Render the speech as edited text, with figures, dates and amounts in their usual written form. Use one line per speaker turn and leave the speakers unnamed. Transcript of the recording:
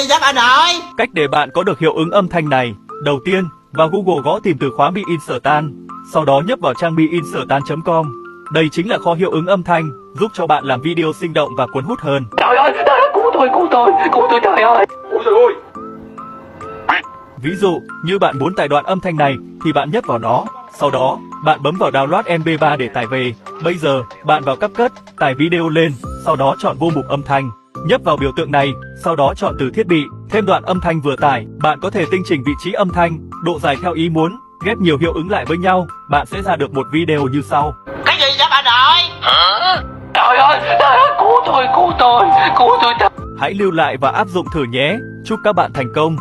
vậy bà nội?
Cách để bạn có được hiệu ứng âm thanh này: đầu tiên, vào Google gõ tìm từ khóa Miinstant, sau đó nhấp vào trang miinstant.com. Đây chính là kho hiệu ứng âm thanh, giúp cho bạn làm video sinh động và cuốn hút hơn.
Trời ơi, cứu tôi, trời ơi. Ôi trời ơi.
Ví dụ, như bạn muốn tải đoạn âm thanh này thì bạn nhấp vào nó, sau đó, bạn bấm vào Download MP3 để tải về. Bây giờ, bạn vào CapCut, tải video lên, sau đó chọn vô mục âm thanh, nhấp vào biểu tượng này, sau đó chọn từ thiết bị, thêm đoạn âm thanh vừa tải. Bạn có thể tinh chỉnh vị trí âm thanh, độ dài theo ý muốn, ghép nhiều hiệu ứng lại với nhau, bạn sẽ ra được một video như sau.
Cái gì vậy bà nội?
Trời ơi, cứu tôi.
Hãy lưu lại và áp dụng thử nhé. Chúc các bạn thành công.